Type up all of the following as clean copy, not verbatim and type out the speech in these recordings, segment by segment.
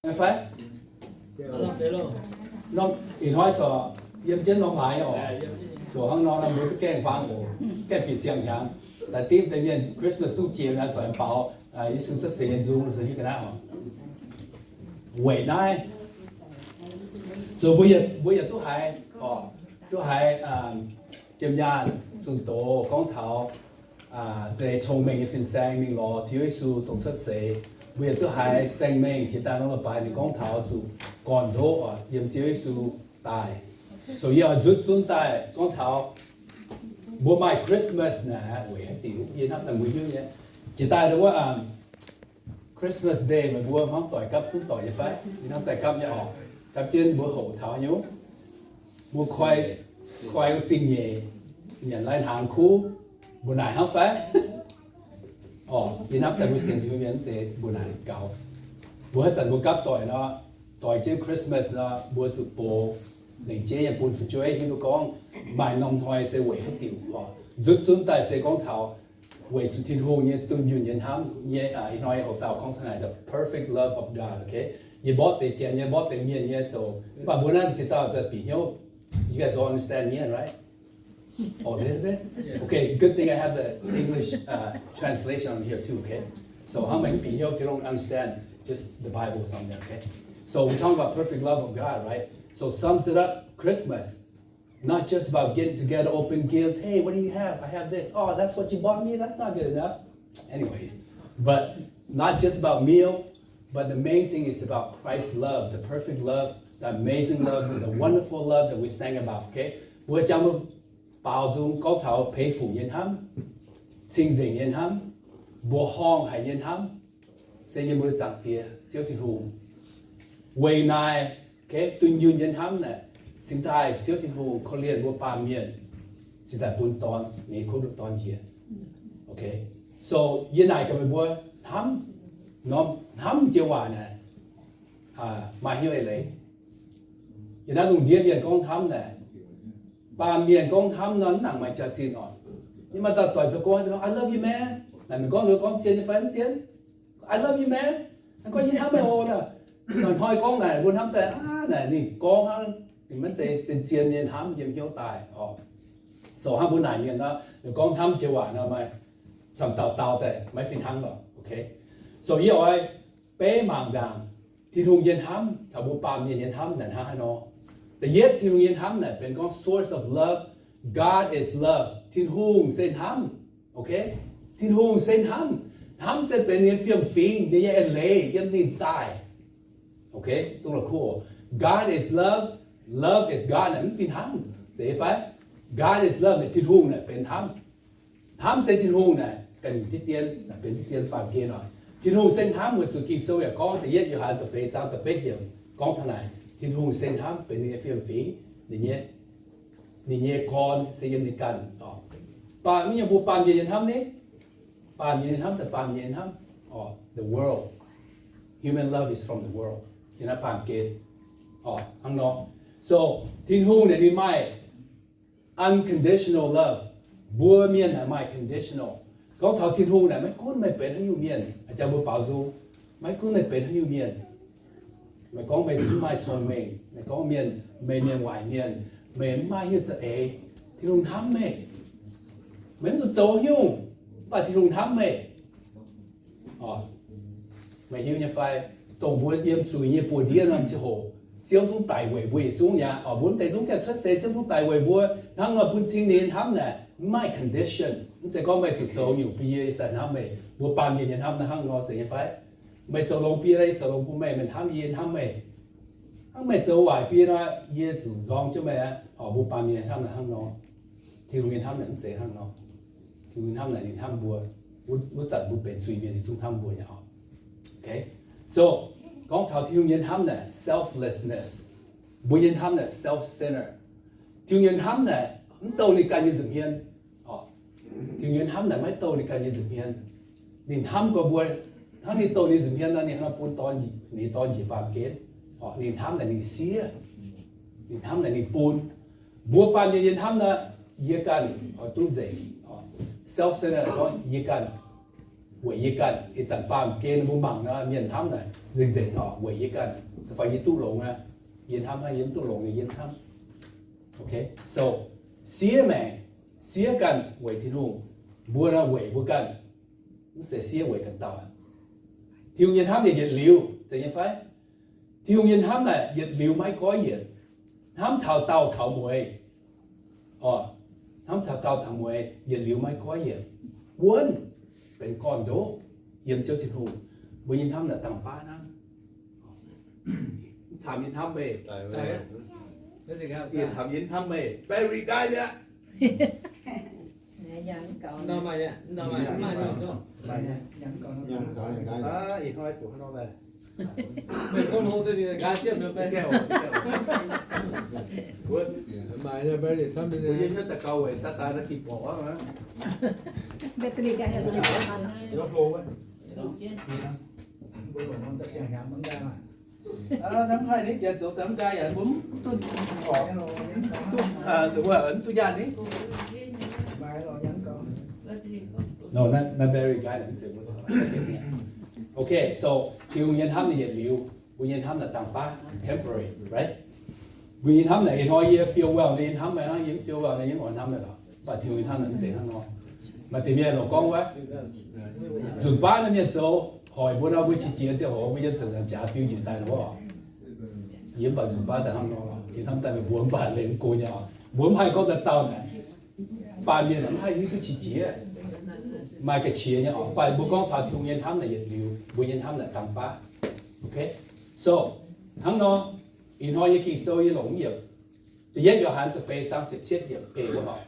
Em phải nó in hỏi sợ yếm chân nó phải ồ số hàng nó là một cái kẹn vàng ồ cái bị xiang hàng tại tim tại vì Christmas sung chiều là soạn bảo ý sinh xuất hiện dung rồi như thế nào vậy này so bây giờ tôi hay chém nhàn chúng tổ con thảo để thông minh phiền sang mình lo thiếu số tổng xuất hiện bây giờ tôi hay sang mình chỉ ta nó là bài để con thảo số còn đó yếm thiếu số tài so giờ rút xuống tài con thảo bữa mai Christmas nè vậy tiểu yên hấp thành buổi như vậy chỉ ta đóว่า Christmas Day mà bữa món tỏi cấp xuống tỏi như phải yên hấp tỏi cấp nhá cấp trên bữa hậu thảo nhú bữa khoai có xin nhẹ nhận lại hàng khu bữa này không phải yên hấp tại buổi sinh thì miễn sẽ bữa này cào bữa trận bữa cấp tỏi trên Christmas là bữa sụp bò để chế những buồn phụ chơi khi nó con bài nông thôn sẽ quậy hết tiểu rút xuống tại sẽ con thảo quậy sự thiên hồ như tuân duyên nhân ham như nói học tạo con thằng này the perfect love of God okay như bót để chèn như bót để miên như so và bữa nay sẽ tạo the bị nhau you guys all understand me right a little bit okay good thing I have the English translation on here too okay so how many bị nhau if you don't understand just the Bible is on there okay so we're talking about perfect love of God right. So sums it up, Christmas. Not just about getting together, open gifts. Hey, what do you have? I have this. Oh, that's what you bought me? That's not good enough. Anyways, but not just about meal, but the main thing is about Christ's love, the perfect love, the amazing love, the wonderful love that we sang about, okay? Bữa trong bao dung có thảo phê phủ yên hâm, sinh dình yên hâm, bữa hong hay yên hâm, sẽ như bữa giảng tìa, chiếu thị hùng. Quay này, okay, tuân duyên nhân hâm này, sinh thái chiếu thiên hồเขาเรียนว่าปาเมียนsinh thái buôn tònนี่เขาดูตอนเย็น okay so ยันไหนก็ไม่บัวทำน้องทำเจ้าว่าเนี่ยมาเยอะเลยยันนั้นตรงเดียนกองทำเนี่ยปาเมียนกองทำนั้นหนังไม่จัดจีนอ่ะนี่มาตัดต่อยสกุลสกุล I love you man นั่นมันก็เรื่องกองเซียนฟันเซียน I love you man นั่นก็ยินทำไม่โอ้น่ะหน่อยทอยกองไหนบนทำแต่nàyนี่กองhắn thìมันsẽ chiến nhân hắn yếm hiếu tài so hắn bữa này miền đó được con thăm chiều quả nào mày sầm tàu thế mấy phiền hắn rồi okay so yêu ai bé màng đàng thiên hùng yên hắn sao bố ba miền yên hắn này hắn nóแต่yết thiên hùng yên hắn nàyเป็นcon source of love God is love thiên hùng sen hắn okay thiên hùng sen hắn sẽเป็นเนี่ยphiền phiềnเนี่ยเล่ยำนินตายokay ตรงนั้นคู่God is love, love is God นั่นฟินทำเสียไฟ God is love เนี่ยที่ทุ่งเนี่ยเป็นทำเส้นที่ทุ่งเนี่ยกันอยู่ที่เตียนเป็นที่เตียนปากเกยหน่อยที่ทุ่งเส้นทำเหมือนสุกี้โซ่ก้อนแต่เย็ดอยู่หันตัวเฟซตัวเป็ดเยี่ยมก้อนเท่าไหร่ที่ทุ่งเส้นทำเป็นเนี่ยฟิลฟีนี่เนี่ยก้อนเสียมกันปานไม่ยังบูปานเย็นทำนี่ปานเย็นทำแต่ปานเย็นทำthe world human love is from the world ยันนั้นปานเกยข้างนอก so ทิ้งหูเนี่ยมีไม่ unconditional love บัวเมียนเนี่ยไม่ conditional ก็เท่าทิ้งหูเนี่ยไม่คุ้นไม่เป็นให้อยู่เมียนอาจารย์บัวเป่าซูไม่คุ้นไม่เป็นให้อยู่เมียนไม่ก้องไม่ถึงไม่ชนไม่ก้องเมียนไม่ไหวเมียนไม่ยืดจะทิ้งหูทำไม่จะโจยุ่งป่ะทิ้งหูทำไม่หิวเนี่ยไฟตัวบัวเยี่ยมสุยเนี่ยปวดเดียนั่นสิโห小種大會會種呀，本地種嘅出世小種大會會，等我本青年冚呢，唔係 condition，咁就講咪條做牛逼嘅神冚咪，我半年人冚呢冚我成一塊，咪做老逼咧，做老不咪咪冚嘢冚咪，冚咪做壞逼啦，嘢時裝啫咪啊，我半年冚呢冚我，條件冚人寫冚我，條件冚人連冚我，我實冇變隨便啲種冚我呀，OK，so 講頭條件冚呢 selflessness， 每人冚呢 self-centered， 條件冚呢唔到你間要做嘢，條件冚呢ไม่到你間要做嘢，連冚個會，ถ้า你到你做嘢นะ你喺半當你當住半件，連冚呢你試啊，連冚呢你半，บัว半嘅人冚呢一間都正，self-centered 講一間，為一間，一陣半件冇忙啦，面冚呢。rình rình họ quỷ với cần phải yên tu lộn à yên ham hay yên tu lộn thì yên ham okay so xía mẹ xía cần quỷ thiên hùng bùa nó quỷ bùa cần nó sẽ xía quỷ cần tao thiếu nhiên ham thì nhiệt liều sẽ như phải thiếu nhiên ham này nhiệt liều mới có nhiệt ham thảo tàu thảo mùi ham thảo tàu thảo mùi nhiệt liều mới có nhiệt quânเป็นก้อนโดเยี่ยมเชียวทินหูบุญยินทำแต่ต่างป้านะสามยินทำไปใช่ที่สามยินทำไปไปรีไกด์เนี่ยđâu mà vậy đâu mà đi xuốngอีกห้อยฝูงข้างนอกเลย mình con hô thì gái chiếm được bên แก้วบุญ mà giờ bây giờ thăm บุญ bên ยิน này ถ้าตะเกาไว้สตาร์นักกีฬาบอกนะ แบตเตอรี่กันเลย รถโฟไว้น้ำไผ่นี่จะสูบน้ำใจอ่ะบุ้มหรือว่าตุยานนี่ No, not very guidance. It was okay. So, you nhiên ham là nhiệt liều, we nhiên ham là tàng pa, temporary, right? We nhiên ham là in hoa year feel well, nhiên ham là nhiên feel well, là nhiên ổn ham là đó. Và thiếu nhiên ham là những gì thằng nó. Mà tìm nhiên là con quá. Dù ba năm nhiệt dấu, hỏi bữa nào mới chỉ chia cho họ, bây giờ chỉ làm trả tiêu chuẩn tài nó bỏ. Nhiên bà dù ba là thằng nó, nhiên ham tài là bốn ba lên cô nhà, bốn hai con là tao này. Ba miền lắm hai những cái chỉ chia. Mà cái chia nhá, bài bố con thảo thiếu nhiên ham là nhiệt liều, bố nhiên ham là tàng pa, okay? So, hắn nó in hoa cái sâu như lồng nhiệt, thì nhất cho hắn từ phê sang sẽ chết nhiệt bể của họ.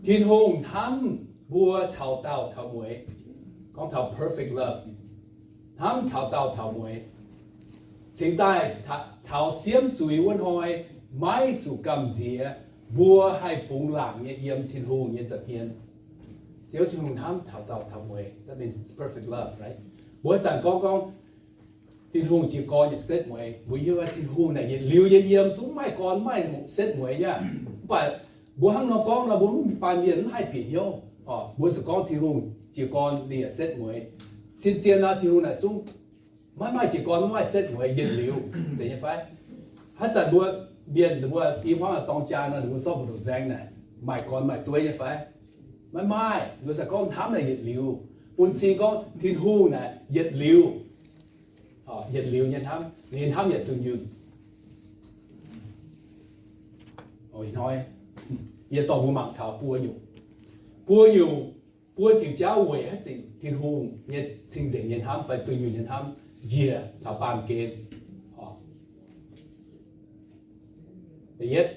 Thiên hùng ham bùa thảo tàu thảo muối, con thảo perfect love, ham thảo tàu thảo muối, chính tại thảo xiêm suy quân hồi, mai su cầm gì bùa hay bùng làng như yếm thiên hùng như giật hiền. Chỉ có thiên hùng ham thảo tàu thảo muối, that means it's perfect love, right? Bố sản con thiên hùng chỉ có những set muối, bố yêu thiên hùng này nhiệt liều như yếm chúng mai con mai một set muối nhá. But bố hăng nó con là bố bàn miền hai bị hiếu, bố chỉ con thiên hùng chỉ con đi set muối, xin tiền là thiên hùng này chúng mai chỉ con mai set muối nhiệt liều, thế như phải. Hát sản bố biển bố im hoang là tông cha nó bố sao bố đồ giang này, mai con mai tuổi như phải. Mai, người sẽ con thám là nhiệt liều, buồn xin con thiên hùng này nhiệt liều nhân thám nhiệt tuần dương. Ôi nói, nhiệt tàu bùa mạng thảo bùa nhiều, bùa tiểu cháu quỷ hết gì thiên hùng nhiệt sinh dưỡng nhân thám phải tuần dương nhân thám, dìa thảo bàn kên. Thứ nhất,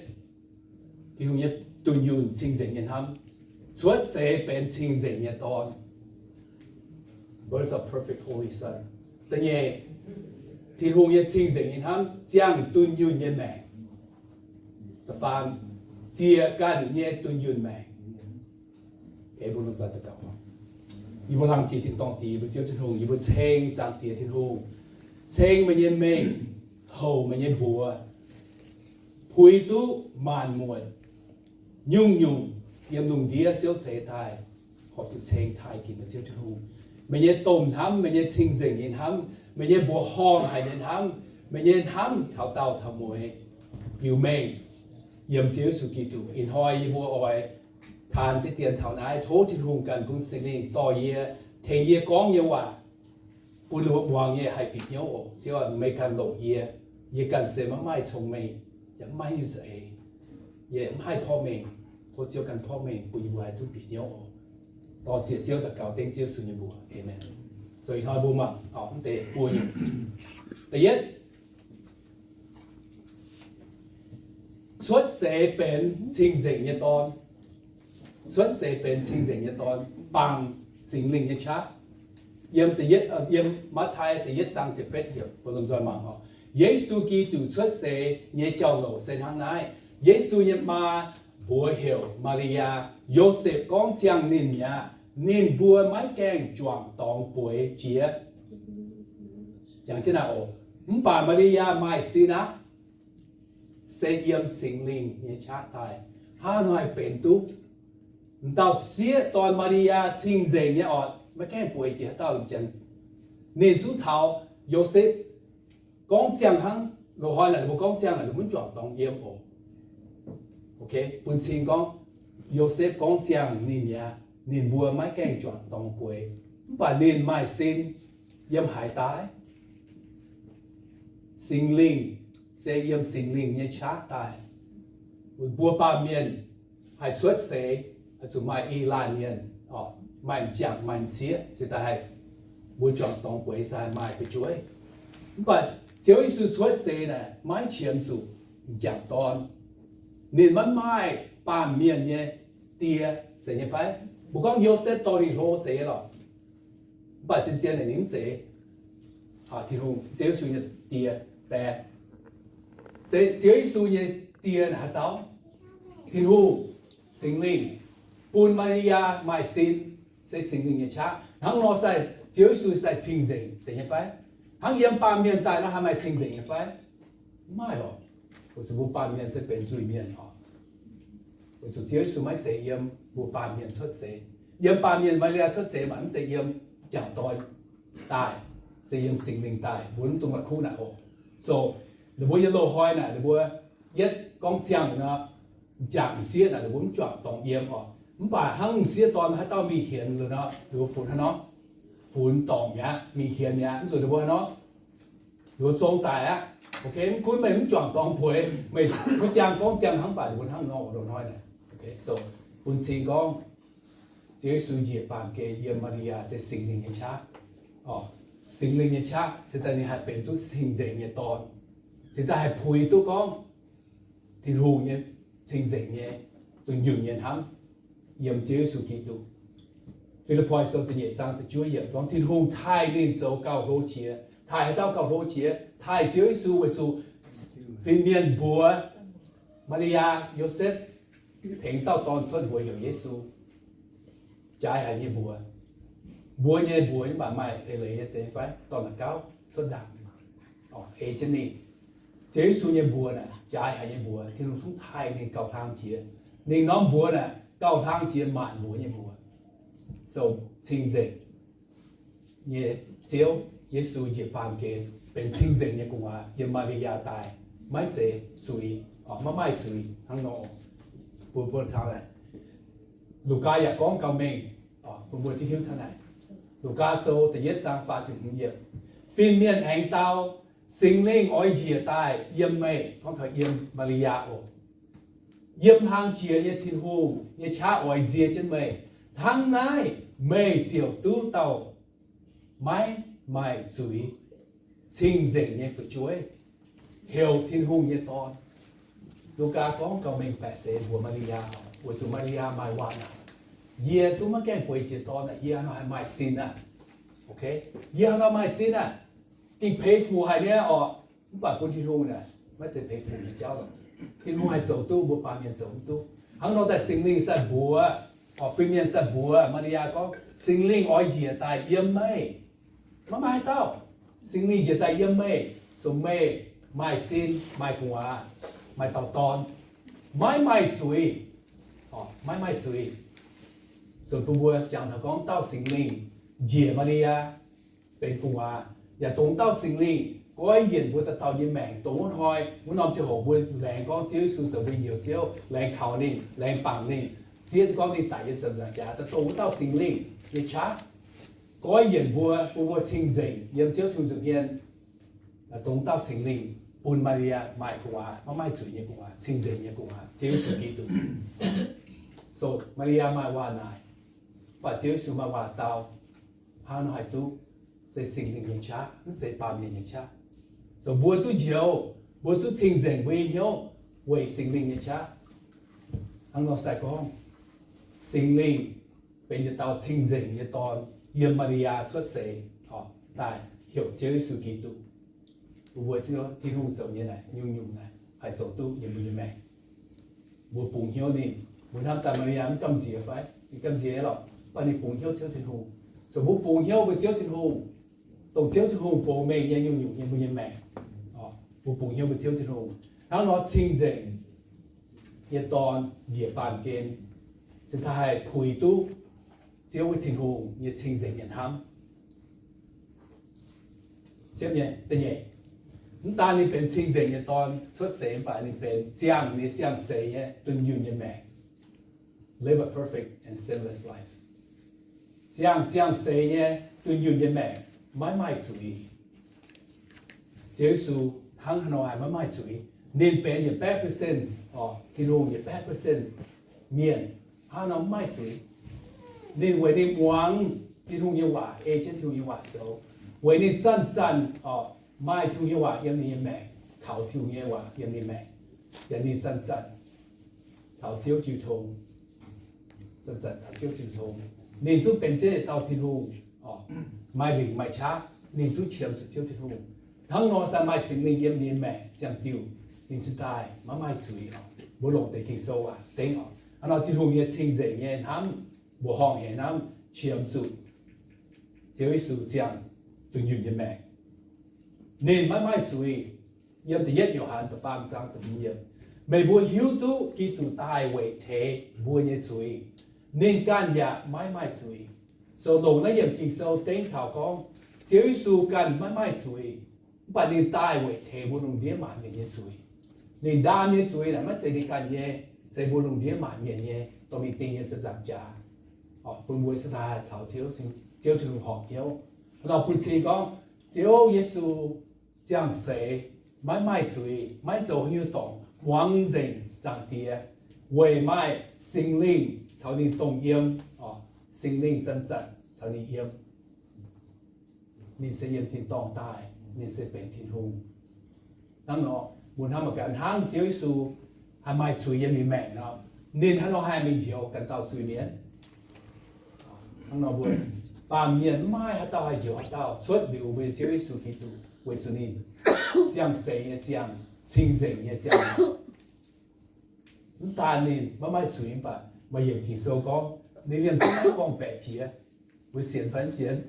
thiên hùng nhiệt tuần dương sinh dưỡng nhân thám. Chúa sẽเป็นสิ่งสิ่งนี้ตอน birth of perfect holy son แต่เนี่ยที่หูยังสิ่งสิ่งนี้ทำจังตุนยืนยังแม่แต่ฟังเจียกันเนี่ยตุนยืนแม่เอ๋บุญลงใจตะเก่าอีบุญทางจีทิ้งตองตีบุญเสียวทิ้งหูอีบุญเชงจางเตียทิ้งหูเชงมันยังเมงโหมันยังบัวพุยตุมานมวยยุ่งyếm nung đĩa chiếu chế thai, họ sẽ xem thai kỹ mà chiếu thu. Mình nhớ tôm thắm, mình nhớ chinh dình nhìn thắm, mình nhớ bùa hòn hay nhìn thắm, mình nhớ thắm thảo tàu thảo mùi, yêu mình yếm chiếu su kỳ tụ, in hoi bùa oi, than tiết tiền thảo nái thố thiên hùng cần cũng sinh linh to yê, thèn yê con yê hòa, bùa lụa buông yê hay bị nhớ ổ, chiếu là mấy cần lộ yê cần sẽ mà mai chồng mình, yếm mai như vậy, yếm haiพ่อmình. Cô chiếu cầnพ่อ mình bùi bùi tu bị nhớ to chia chiếu thật cao tên chiếu sự như bùa amen rồi nói bùa mà không thể bùa nhiều thứ nhất xuất sẽเป็นสิ่งสิ่งnhư tòn xuất sẽเป็นสิ่งสิ่งnhư tòn bằngสิ่งlinh như cha yếm thứ nhất yếm mắt thái thứ nhất sang chỉ biết hiểu bùa làm sao mà họ Giêsu Kitô xuất sẽ như châu lộ sen hàng này Giêsu như mà bùa hiểu Maria, Joseph con xiang nín nhà, nín bùa máy keng choàng tòng bùi chia. Chẳng thế nào, bà Maria mai xin á, sẽ yếm sinh linh như cha tài. Hà nói bền tú, tao xía toàn Maria sinh dành như ọt, máy keng bùi chia tao chân. Nín chú cháu, Joseph 講正行落海嚟，冇講正嚟，冇撞當嘢我。OK， 本身講 Joseph 講正你呀，你冇買驚撞當背，把你買先yếm hải tái sinh linh sẽ yếm sinh linh như chát tài bùa ba miền hay xuất xế chúng mai y la niên mạnh chẳng mạnh xía sẽ ta hay bùa chọn tông quấy sai mai phải chuối but chiếu sự xuất xế này mai chiếm chủ chẳng toàn nên vẫn mai ba miền như tia sẽ như phải bùa con yêu sẽ to đi rô chế rồi bà xin xin là những gì thì hùng sẽ suy nhật tia tè sẽ suy nhật tia là tao thì hùng sinh linh bùn Maria mai xin sẽ sinh linh như cha hắn nó sẽ suy sẽ sinh dình sẽ như phải hắn yếm ba miền tại nó hay mai sinh dình như phải mai rồi của sự bùn ba miền sẽ biến duy miền của sự suy mai sẽ yếm bùn ba miền xuất sẽ yếm ba miền Maria xuất sẽ mà sẽ yếm chẳng tôi tài sẽ yếm sinh linh tài muốn tung là khu nào so để bố yên lô hoài này để bố yết con xiang nó chẳng xía này để muốn chọn tổng yếm họ bà hăng xía toàn hay tao mi hiền rồi nó để phun nó phun tổng nhá mi hiền nhá rồi để bố nó để trông tài á ok cuối mình chọn tổng bùi mình có chàng con xiang hăng bà để muốn hăng ngọ rồi nói này ok so buồn xin con Chúa Giêsu diệt bàn kê yếm Maria sẽ sinh linh như cha, sinh linh như cha sẽ ta đi hạt bên tu sinh dậy như toàn, sẽ ta hạt phùi tu con, thiên hùng như sinh dậy như tuần dùng như hắn yếm Chúa Giêsu Kitô. Philippi sau tự nhiên sang tự Chúa yếm con thiên hùng thay nên dấu cao hô chia, thay đau cao hô chia, thay Chúa Giêsu với su phiên miền bùa Maria Joseph thỉnh tao toàn xuất bùa hiểu Giêsu. Trái hay như bùa như bà mày để lấy chế phải toàn là cao xuất đạm hệ chân này chế su như bùa này trái hay như bùa thì nó xuống thay nên cầu thang chia nên nó bùa này cầu thang chia mạn bùa như bùa so sinh dậy như chiếu Giêsu chỉ bàn kê bên sinh dậy như cùng như Maria tài mấy chế chú ý mà mấy chú ý hàng nọ bùa thằng này Luca ya con cầu mình bùaที่ hiếu thằng này Luca số thì yết sang phát sinh nghiệp phiên miền anh tao sinh linh oi chia tai yếm mày con thằng yếm Maria yếm hàng chia như thiên hùng như cha oi chia trên mày thằng này mày chiều tu tàu mày mày chú ý sinh dậy như phụ chuối hiểu thiên hùng như toàn Luca con cầu mình bẻ tên bùa Maria của chú Maria mai hoàn à, giờ chú mà cái quay chỉ to này, giờ nó hay mai xin à, ok, giờ nó mai xin à, cái phê phù hay nhá, bà bốn thiên hùng này, mấy chỉ phê phù như cháu rồi, thiên hùng hay走tu, bùa ba miền走tu, hắn nói tại sinh linh sẽ bùa, phi miền sẽ bùa, Maria có sinh linh oi gì tại yếm mây, mà mai tao, sinh linh gì tại yếm mây, số mây, mai xin, mai cùng mai tao toàn, mai suy mai suy rồi bùa chẳng thà con tao sinh linh dìa Maria bên cùng và tốn tao sinh linh có ai hiện bùa tao như mèn tốn muốn hỏi muốn làm cho họ bùa lẹn con chiếu xuống rồi nhiều chiếu lẹn khảo linh lẹn bằng linh chiếu con đi tại hiện giờ trả tao tốn tao sinh linh như cha có ai hiện bùa sinh dậy yếm chiếu thu dựng hiện là tốn tao sinh linh bùn Maria mai cùng mà mai chủ như cùng sinh dậy như cùng chiếu xuống Kitô so Maria mai hoa này và chiếu xuống mà hoa tao hắn nói tu sẽ sinh linh như cha nó sẽ ba miền như cha so bùa tu nhiều bùa tu sinh dậy với nhau với sinh linh như cha hắn nói sai con sinh linh bây giờ tao sinh dậy như toàn yếm Maria xuất sẽ tại hiểu chiếu xuống Kitô bùa thì nó thiên hùng giống như này nhung này phải走tu như mẹ bùa bùng hiếu đi bùa nam ta Maria nó cầm gì phải cầm gì đó bà này bùng hiếu thiếu thiên hùng rồi bùa bùng hiếu với chiếu thiên hùng tổng chiếu thiên hùng bùa mẹ như nhung như mẹ bùa bùng hiếu với chiếu thiên hùng nó sinh dậy như toàn dễ bàn kên sẽ thay phùi tu chiếu với thiên hùng như sinh dậy như ham ใช่ไหมแต่เนี่ยตอนนี้เป็นสิ่งเดียวตอนชุดเสพไปนี่เป็นเจียงนี่เสียงเสียตุนยืนยังแม่ live a perfect and sinless life เจียงเสียตุนยืนยังแม่ไม่จุยเจ้าสูหังหนอยไม่จุยเน้นเป็นอย่าง8%อ๋อที่รู้อย่าง8%เมียนหาน้องไม่จุยเน้นไว้ในหวังที่รู้ยังว่าเอเจนที่รู้ยังว่าเจ้าไว้ในจันอ๋อไม่ที่รู้ยังว่ายังนี่แม่เขาที่รู้ยังว่ายังนี่แม่ยังนี่จันเขาเจียวจิวทงจันเขาเจียวจิวทงเน้นสุดเป็นเจ้าเต่าที่รู้อ๋อไม่หลิงไม่ช้าเน้นสุดเฉียมสุดเจียวที่รู้ทั้งนอสมัยสิ่งนี้ยังนี่แม่จังติวนินสิตายไม่จุยอ๋อบุหลงแต่กิโซอ่ะเต็งอ๋ออันนั้นที่รู้ยังชิงเจงยังทำบุห้องยังทำเฉียมสุดเจ้าสูจังตุนยืนยังแม่เน้นไม่จุยยังแต่ยัดอยู่หันแต่ฟังจังแต่มียังไม่บัวหิวตู้กิตุตายเวทเทบัวยังจุยเน้นการยาไม่จุยโซลงนั่นยังกินโซเต็งเท่าของเจ้าสูกันไม่จุยปัจจุบันตายเวทเทบัวลงเดียมันยังจุยเน้นดามยังจุยนะมันเสด็จกันเย่เสด็จบัวลงเดียมันยังเย่ต้องมีติงยังจะจับจ่าอ๋อปุ่นบัวสถานชาวเที่ยวสิเที่ยวถึงหอบเที่ยวเราปุ่นซีก็เจ้าเยซู这样写ไม่注意ไม่做运动完整长跌为卖心灵朝你动音哦心灵真正朝你音你是音听当大你是เป็น听หูนั่นเนาะบุญทำมากันทางเจ้าเยซูให้ไม่注意ยังมีแม่เนาะนี่ท่านเราให้มีเดียวกันต่อ注意เนี่ยนั่นเนาะบุญป่าเมียนไม่ให้ต่อให้เดียวให้ต่อชดเดียวไปเจ้าเยซูคิดดู为主你这样谁也这样，清净也这样。但你慢慢注意吧，没有其手讲，你连怎么讲白字啊？会先分先，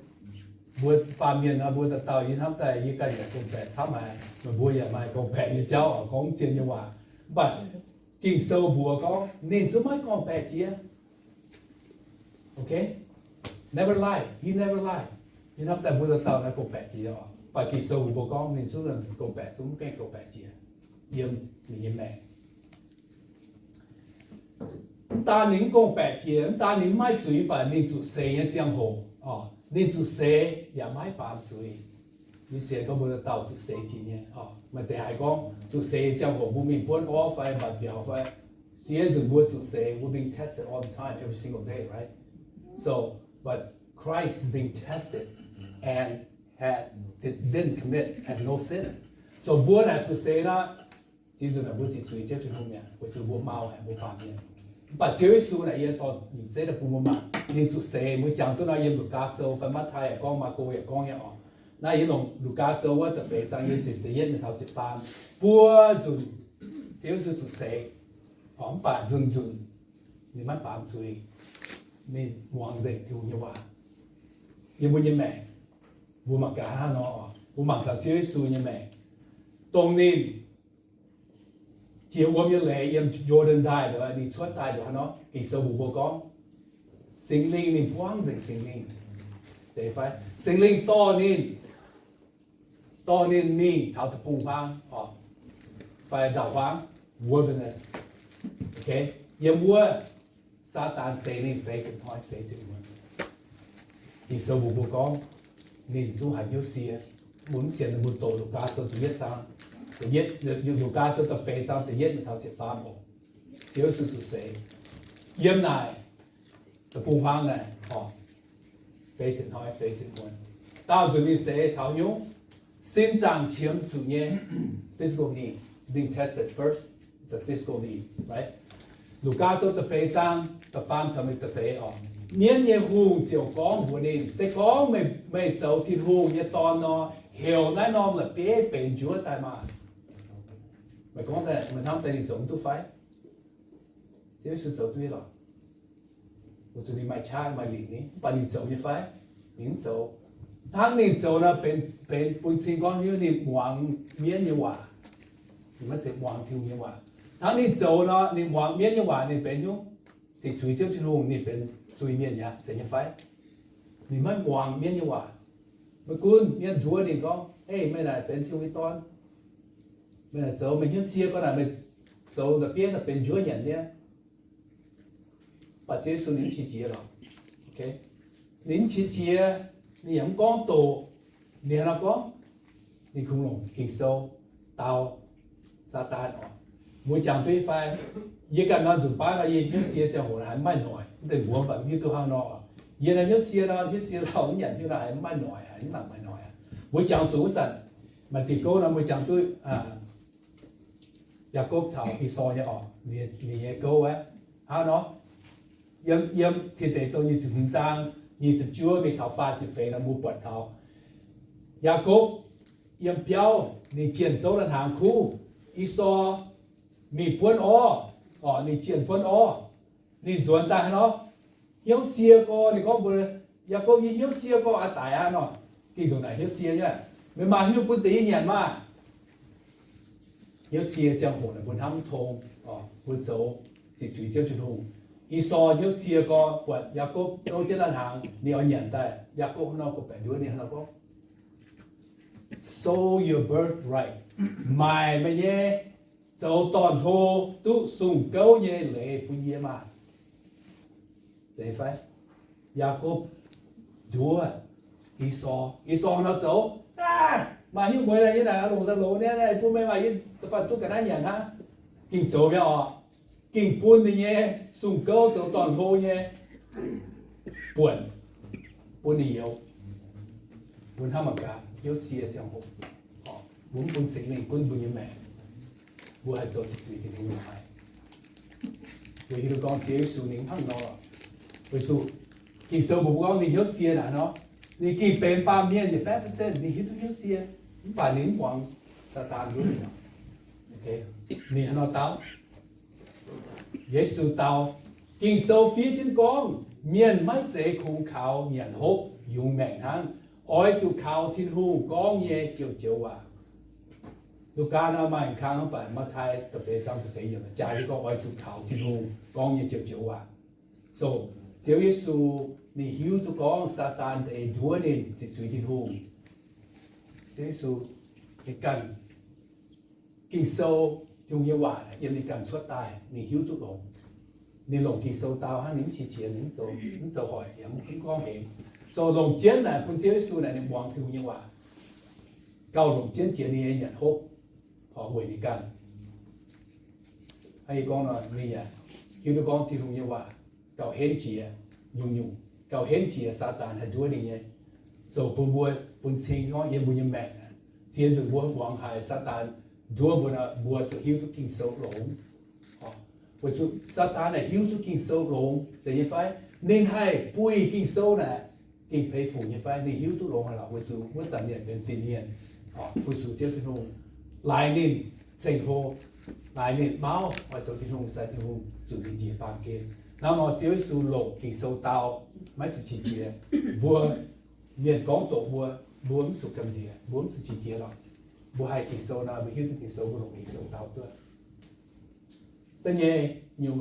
我把面啊，我的导演他们在一个人讲白，他们我也买讲白的教啊，讲真的话，不，经手不讲，你怎么讲白字啊 ？OK，never lie, he never lie。你他们在我的导演讲白字啊。và kỳ sâu của con nên số lần cầu bẻ xuống cái cầu bẻ chia yếm yếm mẹ ta nên cầu bẻ chia ta nên mai chuối và nên chủ xe như giang hồ nên chủ xe ya mai bám chuối như xe có một tàu chủ xe gì nhé mà để hai con chủ xe giang hồ bố mình buôn off phải và biểu phải chỉ dùng buôn chủ xe we're being tested all the time every single day right so but Christ is being tested and it didn't commit had no sin. So bố này chú xế đó, chỉ dùng là bố chỉ chú ý chết trên hôm nhà, bố chú bố mau hay bố phạm nhiên. Bà chế với chú này yên to, nhìn chế là bố mô mạng, nên chú xế mới chẳng tôi nói yên lục cá sâu, phần mắt thai con mà cô也con ya ọ. Na yên lục cá sâu á, tập phê trang yên chỉ tự yên mình thảo chỉ phạm. Bố dùng, chế với chú xế, ông bà dùng, nên mắt phạm chú ý, nên hoàng dành thiếu như vậy. Nhưng bố như mẹ, bố mặc cả nó, bố mặc cả chế su như mẹ, tông nên chiều hôm như lễ em Jordan đại rồi, đi xuất đại rồi nó, kỳ sơ bố con, sinh linh nên quang dành sinh linh, thế phải, sinh linh to nên mình thảo tập bùng hoang, phải đảo hoang, wilderness, ok, em mua, Satan xây nên phê chừng thôi, phê chừng luôn, kỳ sơ bố con nên chú hành yêu xìa muốn xiên là một tổ lục cá sơ tự biết sao tự biết lục cá sơ tập phê sao tự biết mình thao sẽ phá một chiếu sự tự sẽ yếm này tập bùng hoang này phê chừng hỏi phê chừng quân tao chuẩn bị sẽ thảo nhung sinh trạng chiếm chủ nhé physical need being tested first it's a physical need right lục cá sơ tập phê sang tập phàm thầm tập phê miễn như hùng chiều con của nên sẽ có mấy cháu thịt hùng như to nó hiểu nói nó là bé bền chúa tại mà mày con này mình không thể sống tu phải chứ sự sống tu rồi một chỗ đi mày trai mày lì ní bạn đi sống như phải những chỗ thằng nhìn chỗ là bền bún xin con như nhìn hoàng miễn như hòa thì nó sẽ hoàng thiêu như hòa thằng nhìn chỗ nó nhìn hoàng miễn như hòa nhìn bền nhung chỉ chui chiếu thịt hùng nhìn bền注意面呀，怎样翻？你们往面就话，不管面多你讲， hey mấy này bên thiếu cái toán mấy này dấu mình hiếu xia con này mình dấu đặc biệt là bên chúa nhận nhé bà chế số nín chỉ chia rồi ok nín chỉ chia你唔講道你係講你恐龍經受到撒旦哦每講對方一個人做白了也有些這樣還慢耐對我們去都好耐原來有些呢有些老人原來還慢耐還慢耐啊每講做陣mà thì cô nó mới chẳng tôi nhà cô chào thì so nhá你cô ấy hả nó yếm thì để tôi như chừng trang như chừng chúa bị thảo pha sự phê là mua bật thảo nhà cô yếm béo你捡走了hàng khu一说米分你捡分你转大nó hiếu xia cô你có bữa nhà cô hiếu xia cô à tại à nó kinh đồ này hiếu xia nhá mình mà hiếu bún tí nhỉ mà hiếu xia chẳng hồn là bún hâm thong bún dấu chỉ truy chẳng chút hùng ý so hiếu xia có bột nhà cô dấu trên đàn hàng你要nhận tại nhà cô nó có phải đuôi này nó có sow your birthright mày mà nhé dấu toàn hồ tu sùng câu nhé lệ bún nhé mà dễ phải nhà cô đuôi ý so nó dấu mà hiếu mới là như này lồng ra lỗ này bún mấy mà hiếu phải tu cái này nhận ha kinh số với họ kinh bún thì nhé sùng câu dấu toàn hồ nhé bún nhiều bún ham mà cả hiếu xia chẳng hồ bún sinh linh bún như mẹ bún hay dấu sự thì không hay vì hiếu con chế số nín thằng nó vì số kinh số bún con thì hiếu xia là nó你见病八面你100%你hiếu hiếu xia bà nín quăng sa tan luôn rồi ok你nó tao Giêsu tao kinh sâu phía trên con miền mấy dễ khung khảo miền hốt dùng mệnh hăng ôi su khảo thiên hùng con nhẹ chiều chiều à lúc ca nó mà khang không phải mà thay tập về xong tập về rồi cha đi con ôi su khảo thiên hùng con nhẹ chiều chiều à so Dieu Giêsu你hiếu tụ con Satan để đuổi nên chỉ suy thiên hùng Giêsu你cần kinh sâu dùng như vậy em你cần xuất tài你hiếu tụ lòng你lòng kinh sâu tao ha nín chỉ chiến nín dầu hỏi em cũng có hiểu so lòng chiến là con Giêsu này nên buông theo như vậy cao lòng chiến chiến này nhận hốt họ quên đi cần hay con là ni à hiếu tụ con thì dùng như vậy cao hên chỉ dùng cao hên chỉ Satan hay đuổi đi nhé so bún sinh con em bún như mẹ chiến dùng bún quảng hải Satan đuổi bún so hiếu tụ kinh sâu lòng vì số Satan này hiếu tụ kinh sâu lòng thì như phải nên hay bùi kinh sâu này kinh phải phụ như phải nên hiếu tụ lòng là vì số muốn giảm nhiệt bên phiền nhiệt vì số chế thiên hùng lại nên thành hồ lại nên máu và số thiên hùng sai thiên hùng chuẩn bị gì bàn kia nào mà chế số lòng kinh sâu tao mấy số chỉ chế bùa miền công tổ bùa số cầm gì bùa số chỉ chế rồi bùa hai kinh sâu nào với hiếu tụ kinh sâu của lòng kinh sâu tao thôi tất nhiên nhiều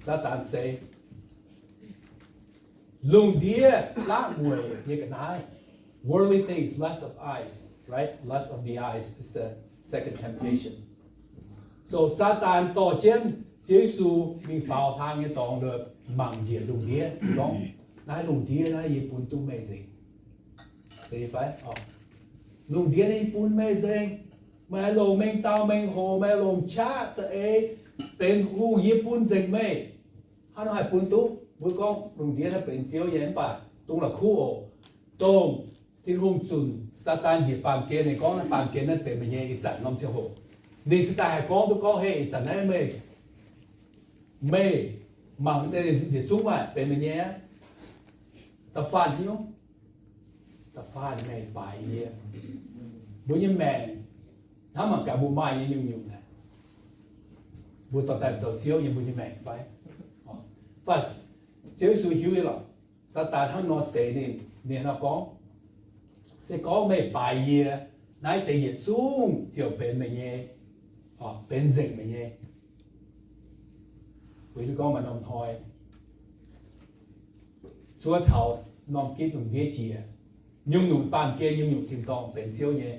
Satan say lùng đĩa lá mùi như cái này worldly things lust of eyes right lust of the eyes is the second temptation so Satan tổ trên Giêsu mình phao thang như tòng được mặn diện lùng đĩa đúng nãy lùng đĩa là gì bún tu mê gì thì phải lùng đĩa là bún mê gì mà lồng mình tao mình hồ mà lồng cha sẽ ấyเป็นหูญี่ปุ่นเจ๋งไหมฮันให้ปุ่นตุ๊บุกองลงเดียนเป็นเจียวเย็นป่ะตรงละคู่ตรงที่หุ่นจุนซาตานจีบปานเกนในกองนั้นปานเกนนั้นเป็นมันยังอีจันน้องเชียวโหนี่สไตล์กองตัวกองเฮอีจันนั่นไม่มังแต่เดี๋ยวจุ๊บอ่ะเป็นมันยังตะฟานที่นู้ตะฟานไม่ไปเยี่ยบุญยังแมงถ้ามันกับบุญไม่ยังยุ่งนะบุตรแต่เจ้าเจียวยังบุญยังแม่ไฟปัสเจียวสุหิวหรอสตาร์ทั้งนอเสนี่เนี่ยนะก้องเสก้องไม่ไปเยี่ยนายแต่เหยียดสูงเจียวเป็นไม่เงี้ยเป็นเจ๋งไม่เงี้ยวิธีก้องมานอมทอยชัวเท่านอมกินตรงเดียจี nhung nhung pan kia nhung nhung tìm tòng bền chiếu nhé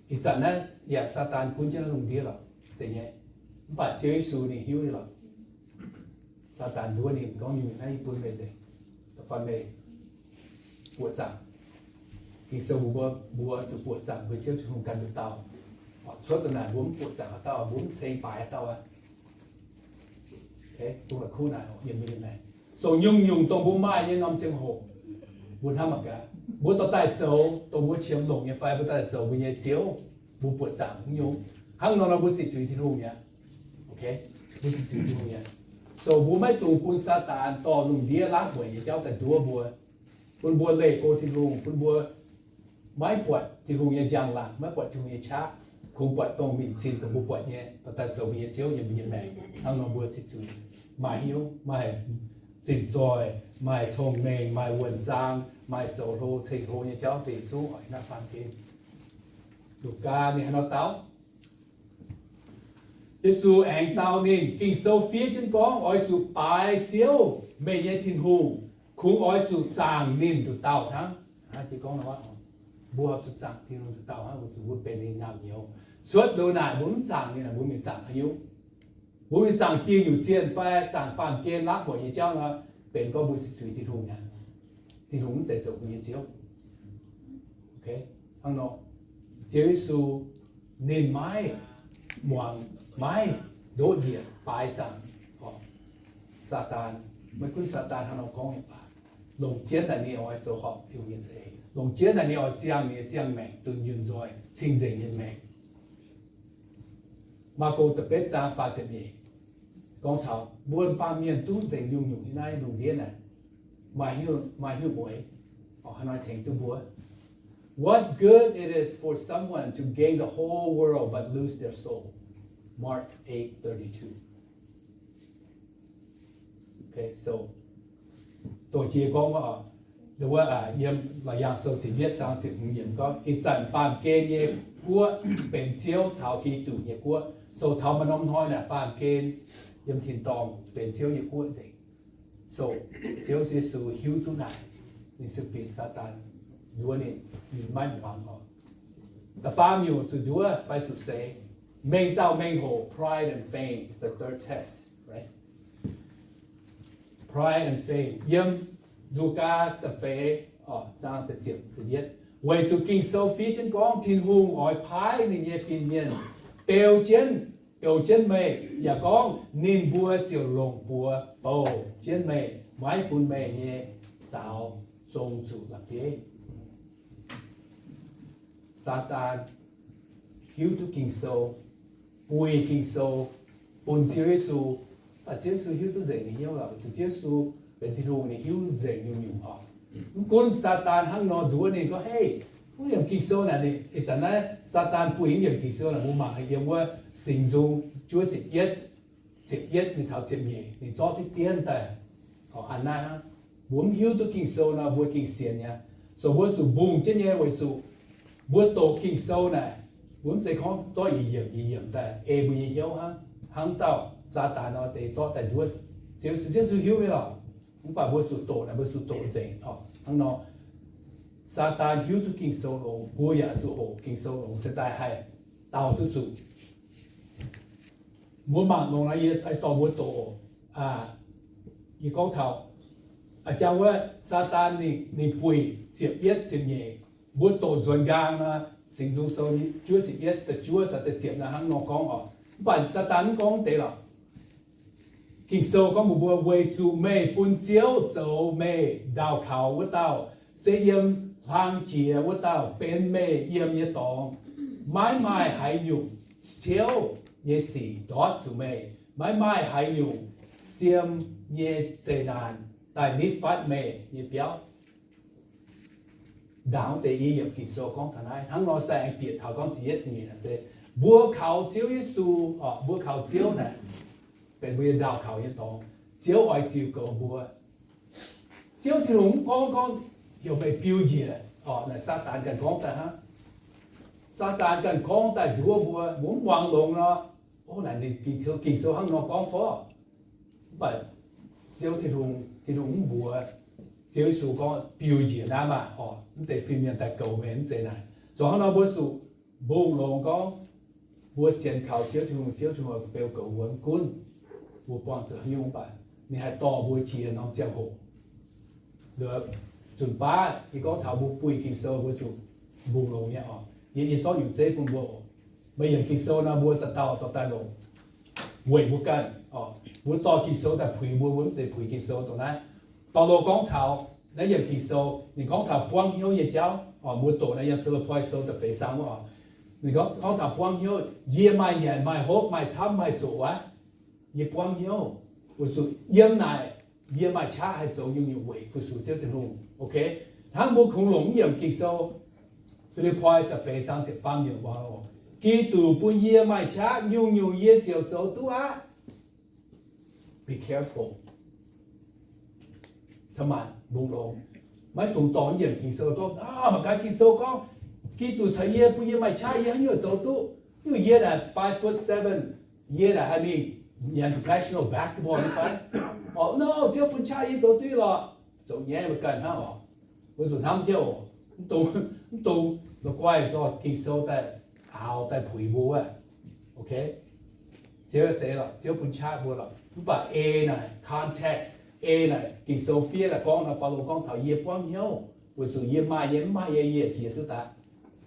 ít chẳng á ya Satan cũng chưa lùng đi rồi thế nhé bà chiếu Giêsu này hiếu đi rồi Satan đua đi có nhung hay buồn về gì tập phần về buồn rằng khi sâu bùa chụp buồn rằng với chiếu chụp cần được tao suốt tuần này muốn buồn rằng tao muốn xây bài tao à thế cũng là khu này nhìn như này rồi nhung nhung tông bố mai như năm chương hồ buồn ham mà cả bố tao tay dấu tông bố chiếm lồng như phai bố tay dấu với nhà chiếu bố buồn giảm cũng nhung hăng nó bố chỉ chú ý thiên hùng nhá ok bố chỉ chú ý thiên hùng nhá rồi bố mấy tụ bún sa tàn to lùng đĩa lá bưởi như cháu tại đua bố bố lệ cô thiên hùng bố mấy quạt thiên hùng như giang lạc mấy quạt thiên hùng như chá không quạt tông mình xin tông bố quạt nhé tao tay dấu với nhà chiếu như mẹ hăng nó bố chỉ chú ý mai hiếu mai chỉnh rồi mai trồng nền mai quần giang mai dầu lô chỉnh hồ như cháu thì số hỏi là phàm kia lục ca này nó táo Giêsu anh tao nên kinh sâu phía trên con ỏi chủ bài chiếu mẹ nhé thiên hùng cũng ỏi chủ chàng nên tụi tao thắng chỉ con nó bùa học chủ chàng thiên hùng tụi tao ha chủ bùa bên này làm nhiều suốt đồ này muốn chàng nên là muốn mình chàng hay yếu bố mình chẳng tiêu nhiều tiền phải chẳng bàn kia lát của nhà cháu là bên có bố sẽ suy thì thùng nha thì thùng sẽ走của nhà cháu ok không nó Giêsu nên mai muang mai đối diện bài chẳng họ Satan mấy con Satan hắn nó có những bài lồng chiến là nhiều ai cho họ thiếu như thế lồng chiến là nhiều chiang mẹ tuân yun rồi chính chính nhân mẹ mà cô tập kết sang phát triển gì con thảo buôn ba miền tu dành nhung nhung như này đồng điên này mà hiểu muối họ nói thành tu búa what good it is for someone to gain the whole world but lose their soul Mark 8:32 okay so tôi chỉ có mà đúng là yếm là yang sâu chỉ biết sang chỉ yếm có ít sản phẩm kia như của bên chiếu chào kỳ tụ như của so thảo mà nông thôi nè bàn kênh yếm thiên tòng bên chiếu như của gì so chiếu Giêsu hiếu tu này ni sự bị Satan đua này ni mai hoàng họ the farm you to do phải to say main tao main hồ pride and fame is the third test right pride and fame yếm Luca the phê sang the chip to biết vậy sự kinh sâu phía trên con thiên hùng ỏi phái nên nghe phim miền bèo chân mày và con nên bùa chiều lồng bùa bầu chân mày máy bùn mày nghe giáo sông chủ là thế Satan hiếu tu kinh sâu bùi kinh sâu bùn Giêsu Giêsu hiếu tu dạy nhiều là Giêsu bên thiên hùng này hiếu dạy nhiều họ con Satan hăng nó đùa này có hey bùi làm kinh sâu này thì ý rằng là Satan bùi làm kinh sâu là mua mạng hay yếm qua sinh dung chúa chỉ yết mình thảo chuyện gì mình cho cái tiền tài họ ăn na ha muốn hiếu tu kinh sâu là bùi kinh xiên nha so bùi sự bùng trên nhé với sự bùi tổ kinh sâu này muốn sẽ không có ý hiểm tài bùi hiếu ha hăng tao Satan nó để cho tài đua Giêsu hiếu với nó không phải bữa sụt tổ là bữa sụt tổ gì hăng nó Satan hiếu tu kinh sâu rồi bùa ya tu hồ kinh sâu rồi sẽ đại hay tao tu sụt muốn mạng nó này ai tao bữa tổ như con thảo cháu á Satan ni bùi chẹp biết chẹp nhẹ bữa tổ dồn gang là sinh dung sâu ní chúa chẹp biếtแต่chúa sẽ tự chẹp là hăng nó con bản Satan con thế là kinh sâu có một bùa về chủ mê bún chiếu dầu mê đào khảo của tao sẽ yếm hoang chia của tao bên mê yếm như tòng mãi mãi hãy nhung chiếu như xì đó chủ mê mãi mãi hãy nhung xiêm như chế nàn tại nít phát mê như béo đáng để ý yếm kinh sâu con thằng này hắn nói sẽ anh biệt thảo con gì hết thì là sẽ bùa khảo chiếu Giêsu bùa khảo chiếu nàyเป็นวิญญาณเขาอย่างตรงเจ้าไอ้จิ๋วก็บัวเจ้าที่หลงก้อง有被标记了那撒旦กันก้องแต่ฮะ撒旦กันก้องแต่ดัวบัวหมุนวางลงเนาะนั่นนี่กินโซ่ห้างนอกก้องฟ้อแบบเจ้าที่หลงบัว只有數講表現啊嘛，哦，咁哋分面但舊面這呢，所以呢冇數冇龍講，冇先靠只條我表舊穩官，冇幫助用吧，你係多冇錢能接好，了盡把你講頭冇背幾首冇數冇龍嘅哦，亦作用這份冇，ไม่ยัง幾首呢冇得到龍，會冇跟哦，冇多幾首但賠冇唔係賠幾首當然。到落講頭，你人幾數？你講頭幫曉嘢教，哦，冇到你人菲律賓數就非常喎。你講頭幫曉，嘢買嘢買好買差買做啊，嘢幫曉，我說嘢奶嘢買差係做用為，副數就係弄 ，OK？他冇恐龍人幾數，菲律賓就非常之方便話哦，幾度半嘢買差用嘢就做到啊 ，be careful。สมานบุงลงไม่ตรงตอนเยี่ยมกินโซก็มันการกินโซก็กินตัวใช้เยี่ยปุยไม่ใช่เยี่ยอยู่โซตุอยู่เยี่ยน่ะ5'7" เยี่ยน่ะให้มีอย่าง professional basketball นี่ไปอ๋อ no 只有半差嘢就對啦做嘢咪緊嚇哦我說他們叫我到落乖咗กินโซแต่เอาแต่ผุยบัวโอเค只有這啦只有半差บัว啦唔把 A น่ะ context A này kỳ Sophia là con là bao con thảo ye quang hiếu, buổi chiều ye mai ye chỉ tự ta,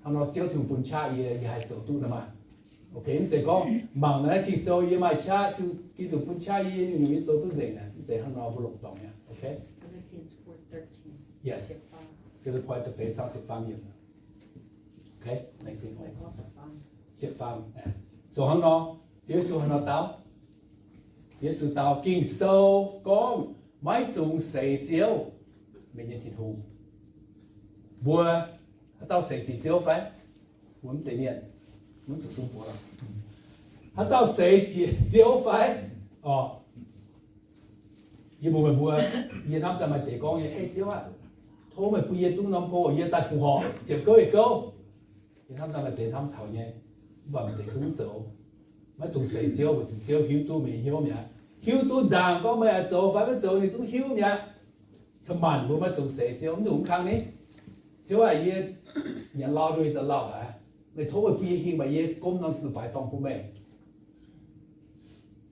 nó siêu thường bún cha ye hai sầu tu mà, ok em sẽ con mảng này kỳ Sophia ye mai cha tu kỳ tu bún cha ye người sầu tu gì nè, sẽ hắn nó bù lục đồng nha, ok? Philippians 4:13. Yes, Philippians the face out the family, ok? Next thing, chết farm, so hắn nó, chỉ số hắn nó tao, Giêsu tao kinh sâu con mấy tuần sấy chiếu mình nhận thịt hù bùa tao sấy chỉ chiếu phải muốn tự nhiên muốn chụp xuống bùa hắn tao sấy chỉ chiếu phải như bùa mình bùa như thăm ta mà để con như ê chiếu à thôi mà bùa như tung năm cô như ta phù họ chịu câu như thăm ta mà để thăm thảo nhé và mình để xuống chỗ mấy tuần sấy chiếu mà chiếu hiếu tu mình hiếu nhỉ hiếu tu đàng có mấy chỗ phải mấy chỗ này chúng hiếu nhỉ sao màn bữa mấy tuần sấy chiếu không đúng khang đấy chiếu là gì nhà lao rồi ta lao hả mày thôi mà bia hiền mà gì cũng nó từ bài tông của mày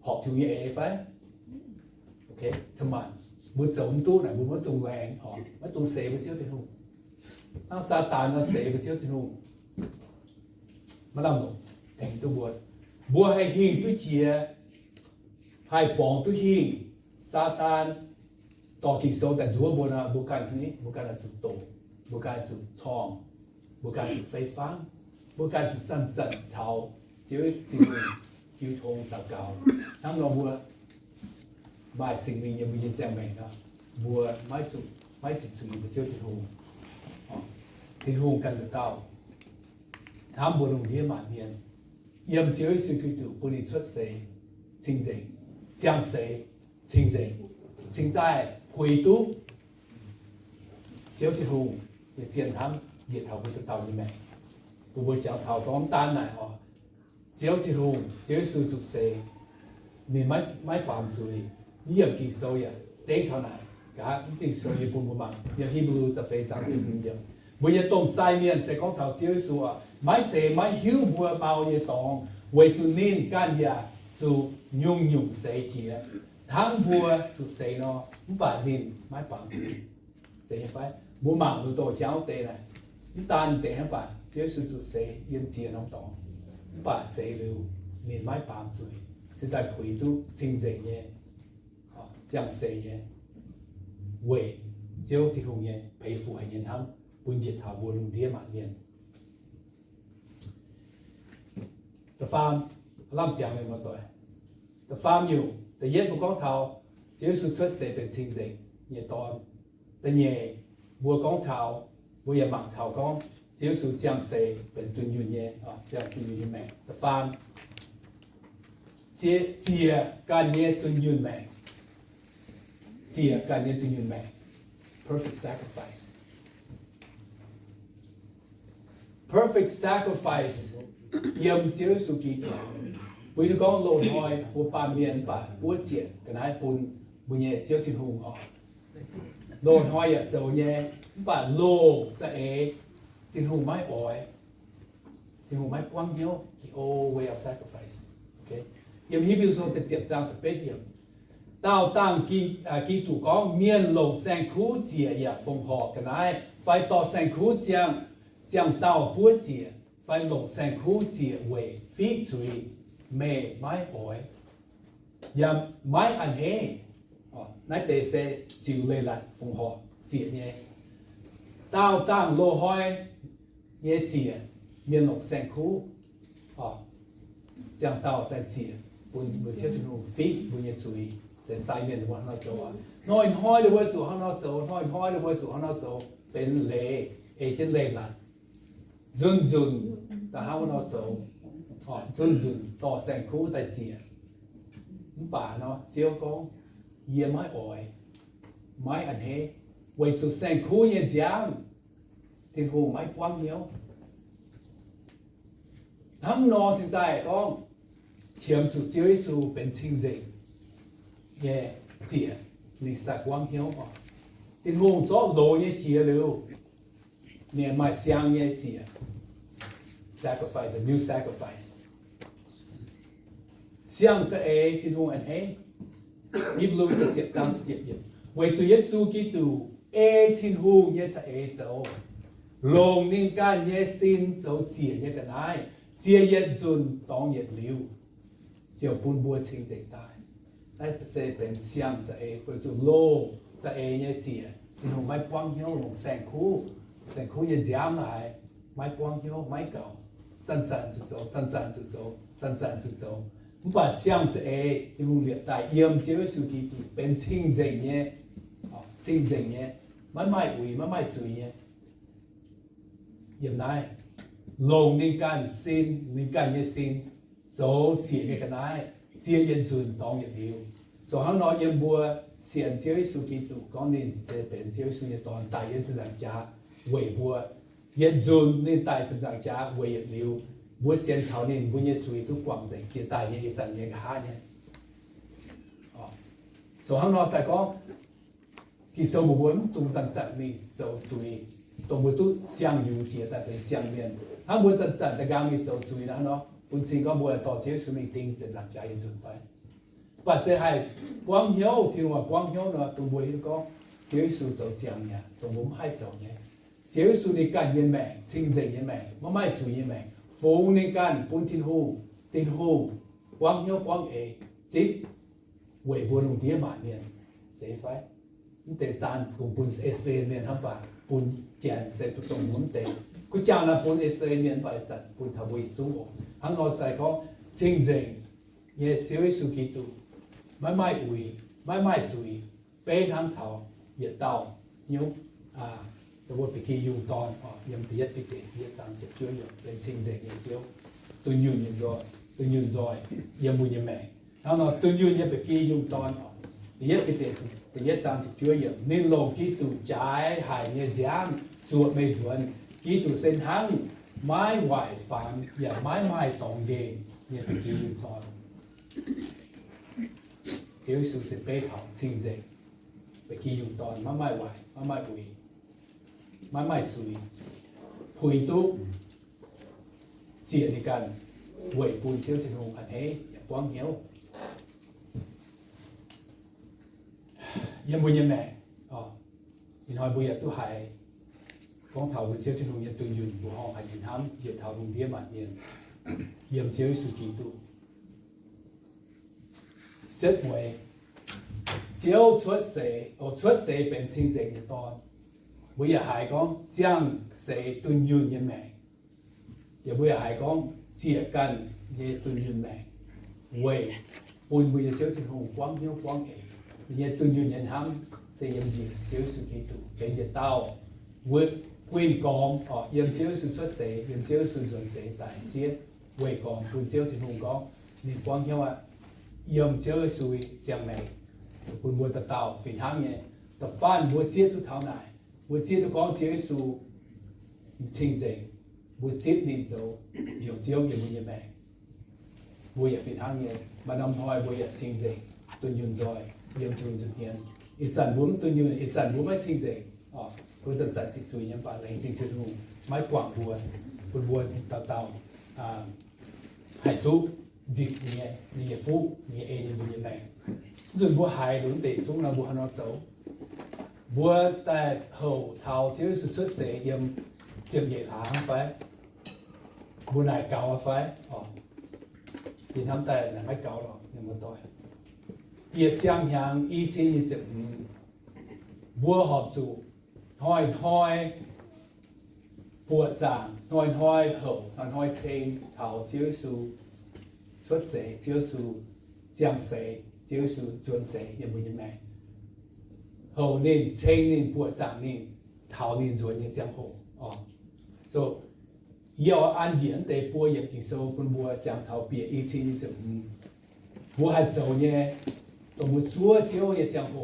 học thiếu nhẹ phải ok sao màn bữa chỗ không tu này bữa mấy tuần vàng họ mấy tuần sấy với chiếu thì không nó sa tàn nó sấy với chiếu thì không mà làm đâu thành tu bùa hay hiền tu chia hai bóng tu hiền Satanต่อกี่โซแต่ดูว่าบุการที่นี้บุการสุดโตบุการสุดช่องบุการสุดไฟฟ้าบุการสุดสั้นเฉาเจ้าจิ๋วคิวทงตะเกาทั้งเราบัวบ่ายสิ่งนี้ยังมีแจมแมงนะบัวไม่จิตสุดอยู่เจ้าที่หงกันหรือเต้าทำบัวลงเรียนมาเรียนเยี่ยมเจ้าสุดคือตัวปุ่นชุดเสยจริงๆจังเสยจริงๆ现在回都，只要條路嘅健康熱頭會到入面，唔會就頭講單嚟哦。只要條路，只要數足四，你買辦住，你又結數呀，頂頭嚟，假啲數嘢半嘛，又希望就非常之重要。每日當西面食講頭只要數啊，買謝買曉冇包嘢當，為咗年間呀就用死字啊。ทั้งบัวสุดเซนอมุบาดินไม้ปังสีเสียไฟบัวหมางดูโตเจ้าเตะนะมุตานเตะให้ป่ะเจ้าสุดเซเยี่ยมเจียน้องตองมุบาเซเร็วนินไม้ปังสีจะได้ผุยดูจริงจริงเนี่ย这样เซเนี่ยเว่เจ้าที่หงเนี่ยไปฝูให้เนี่ยทั้งปุ่นเจ็ดถาวบัวลุงเดียมาเนี่ยแต่ฟาร์มล่ำเสียงไม่หมดตัวแต่ฟาร์มอยู่แต่เย็นบัวกองเทา只要是出世เป็น清淨嘢當，但係บัวกองเทาบัว嘢盲頭講，只要是將世เป็น斷遠嘢啊，將斷遠嘢命，但翻接間嘢斷遠命，接間嘢斷遠命 ，perfect sacrifice，perfect sacrifice，任只要是幾個。bây giờ con lột hỏi bộ bàn miền bà búa chuyện cái này bùn bùn nhẹ chiếu thiên hùng họ lô hoi ở dầu nhé bà lô ra ế thì hùng mái ỏi thì hùng mái quăng hiếu the old way of sacrifice okay yếm hi biểu số tự diệt trang tự bế yếm tao tăng kỳ tụ có miền lồng sang khu chia ya phong họ cái này phải tỏ sang khu chiang tao búa chia phải lồng sang khu chia về phi chuối mê mái ỏi yếm mái anh hê nãy tề sẽ chịu lên lại phong họ chia nhé tao tăng lô hoi nhé chia miền lồng sang khu chiang tao tại chia bùn xếp trên hùng phi bùn nhé chuối sẽ sai miền của nó châu à nói hỏi được với chủ nó châu nói hỏi được với chủ nó châu bên lệ trên lệ là dun dun ta hao nó châu dun dun tỏ sang khu tại gì bà nó chiếu có yếm mái ỏi mái ăn hê với sự sang khu như giang thì hồ mái quăng nhiều hắn nó sinh tại con chiếm chủ chiếu su bên chính gì nhé chia lịch sử quang hiếu mà tin hùng cho lô nhé chia lưu nhé mai sang nhé chia sacrifice the new sacrifice sang sẽ ấy tin hùng anh ấy nhịp lưu ta sẽ tăng sẽ nhịp với sự Giêsu Kitô ấy tin hùng nhé sẽ ấy châu lòng nên can nhé xin châu chia nhé cái này chia yết dùn tông yết lưu chiều bún bùa chính dịch tai nãy sẽ bên xiang sẽ với chủ lô sẽ nhé chia thì hùng máy quăng hiếu hùng sang khu như giám lại máy quăng hiếu máy cầu sẵn sàng sự dấu bà xiang sẽ thì hùng liệt tại yếm chế với sự kỳ tụ bên chính dịch nhé máy chui nhé yếm này lồng nên can nhé xin dấu chia cái này chia yên dùn tông yên liu so hắn nói yên bùa xiên chiếu su kỳ tụ con nên sẽ bên chiếu su yên tông đại yên sự giảng cha quỷ bùa yên dùn nên đại sự giảng cha quỷ yên liu bùa xiên thảo nên bùa yên suy tu quảng dạy kia đại yên sản yên cái ha nhé so hắn nói sẽ có khi sâu một bốn tung sản sản mình dấu suy tông bùa tu xiang yu chia tại bên xiang miền hắn bùa sản sản tại gang mình dấu suy đó nó本身講冇人多少數名定是人家應盡快，不是係光曉，聽話光曉呢都冇人講，少數就這樣嘅，都冇乜做嘅，少數你幹嘢命，清淨嘢命，冇乜做嘢命，逢你幹本天好，光曉光誒，即維護農啲萬年，這塊，咁第三同本14年係吧，本建設都同本地。佢講啦，本14年擺實，本頭會中國，喺我細講清淨，嘢只會數幾度，買注意，俾行頭熱到牛都會俾佢用當用第一章節叫用，俾清淨嘢招，對用在，也冇嘢命，然後對用也俾佢用當第一章節叫用，你落幾度齋係嘢講做未做。kỹ thuật sinh hăng mái ngoại phạm và mái tổng game như thế kỹ thuật thiếu sự sẽ bê thảo chính dịch về kỹ thuật mái ngoại mái quỷ mái suy hồi tu chỉ đi cần quỷ buồn chiếu trên hùng anh ấy quang hiếu nhưng bây giờ mẹ mình hỏi bây giờ tôi hay con thảo với chiếu trên hồng nhân tự nhiên của họ hay nhìn hám diệt thảo vùng địa mạn nhiên yếm chiếu sự kỳ tụ xét mùi chiếu xuất xế bên chính dịch như toàn bây giờ hai con giang xế tự nhiên như mẹ và bây giờ hai con chia cần như tự nhiên mẹ quay buồn bây giờ chiếu trên hồng quang hiếu quang hệ như tự nhiên nhân hám xế yếm gì chiếu sự kỳ tụ bên như tao với quyền còn yếm chiếu sự xuất xế yếm chiếu sự chuẩn xế tại xiết quay còn buồn chiếu trên hồng con nên quang hiếu yếm chiếu sự chẳng này buồn buồn ta tao phỉ thang nhé ta phan buồn chiếu tu thao này buồn chiếu tu con chiếu sự chính dịch buồn chiếu nên dấu chiếu chiếu yếm như mẹ buồn phỉ thang nhé mà nằm hỏi buồn chính dịch tuần nhung rồi yếm chung dụ hiền ít sản bún tuần nhung ít sản bún mấy sinh gì bữa dần dần chỉ chui nhắm vào lấy sinh chưa thu máy quảng buồn tàu hải tu dịp nhẹ phú nhẹ như vậy này rồi bữa hải đúng để xuống là bữa nó xấu bữa tại hậu thảo chỉ xuất sẽ yếm chìm nhẹ thả phải bữa này cao phải thì thăm tại là máy cao rồi nhưng mà tôi也想象以前一直bữa họp chủ hỏi bộ长hỏi hậu hỏi trên thảo giáo sư xuất sĩ giáo sư giảng sĩ giáo sư chuẩn sĩ也不一样后年青年部长年头年做年讲好所以要按人的播业的时候跟我讲头别以前你就我还做呢都没做就也讲好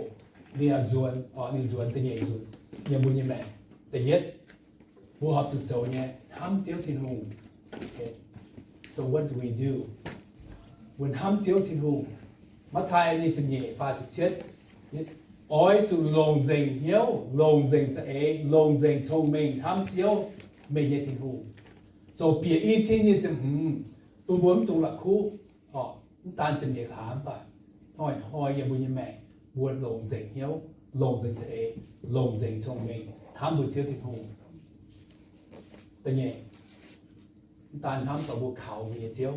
你要做你做的也做也不一样第一我học做做呢ham chiếu thiên hùng okay so what do we do when ham chiếu thiên hùng mà thay như chừng nhẹ pha trực chết ôi sự lồng dình hiếu lồng dình sẽ lồng dình thông minh ham chiếu mình như thiên hùng so bịa ý chí như chừng tôi muốn tôi là khu tan chừng nhẹ hám vậy hỏi như bây giờ mẹ buồn lồng dình hiếu lồng dình sẽ lồng dình thông minh ham buồn chiếu thiên hùng tự nhiên tan ham tàu buồn khảo như chiếu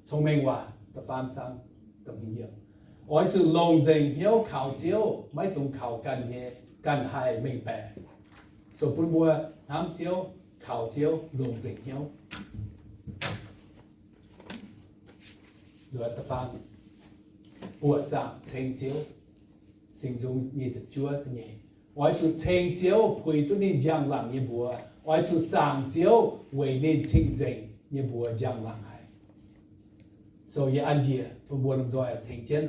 thông minh quá tập phàm sang tập nhiều ôi sự lồng dình hiếu khảo chiếu mấy tụng khảo cần nhẹ cần hài mình bè so buồn buồn ham chiếu khảo chiếu lồng dình hiếu rồi tập phàm buồn dạng thành chiếu sinh dung như dịch chúa tự nhiên ôi sự thành chiếu phơi tu nên giang lặng như bùa ôi sự giang chiếu为nên清净như bùa giang lặng hay so ye anh gì buồn buồn rồi thành chiến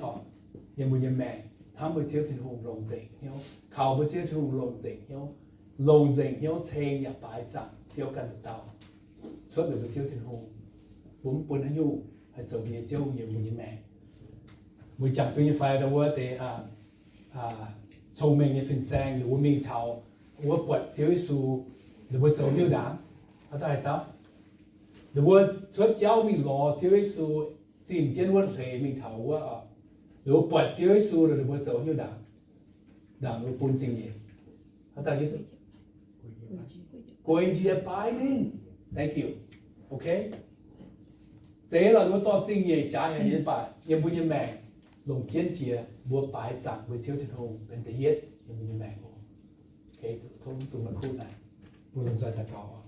như bùa như mẹ tham bùa chiếu thiên hùng lồng dình hiếu khảo bùa chiếu thiên hùng lồng dình hiếu thành nhập bài dạng chiếu cần được tao xuất được chiếu thiên hùng bốn bốn hay nhu hay dầu bia chiếu như bùa như mẹ mùi chẳng tôi như phải đâu để thông minh như phần sang như mình thảo của bật chiếu su để bật dầu như đáng ở đây tao để bật xuất giáo mình lo chiếu su tìm trên vật thể mình thảo của để bật chiếu su để bật dầu như đáng nó bốn trình gì ở đây như quay chia bài đi thank you okay thế là nó to trình gì trả hiện như bài như bây giờ mẹ lồng chiến chia bùa bài giảng với chiếu thiên hùng đến thế hết nhưng như mẹ của cái thông tụng là khu này bùa lồng dài ta cao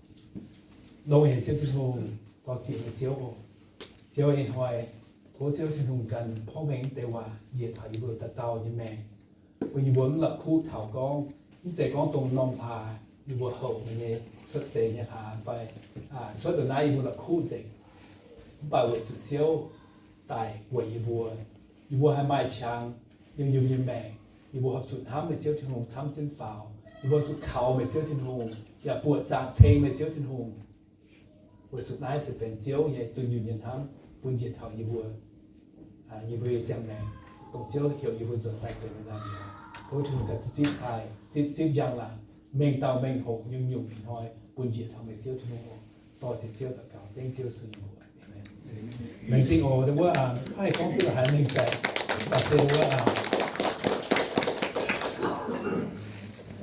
đâu hiện chiếu thiên hùng có chỉ là chiếu hiện hoài cố chiếu thiên hùng cần phong hình để hòa diệt thải bùa ta tao như mẹ bởi vì muốn là khu thảo con những sẽ con tụng nòng thà như bùa hậu như xuất xế như phải xuất được nay bùa là khu gì bài với sự chiếu tại quầy bùa bùa hai mai chàng nhưng như mẹ bùa học sụt thám về chiếu thiên hùng thám thiên pháo bùa sụt khảo về chiếu thiên hùng và bùa giảng trên về chiếu thiên hùng bùa sụt nái sẽเป็นchiếu như tuần như nhân thám buôn diệt thảo như bùa chẳng này tổng chiếu hiểu như bùa dọn tay về người ta tôi thường cả chít thai chít giang là mình tàu mình hộ nhưng nhiều mình hỏi buôn diệt thảo về chiếu thiên hùng to sẽ chiếu tất cả tên chiếu sự bùa mình xin ồ đúng không hai con tức là hai mình chạy và xin đúng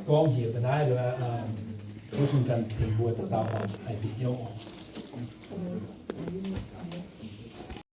con gì cái này rồi tôi chung cần thì bùa tự tạo hai bị nhau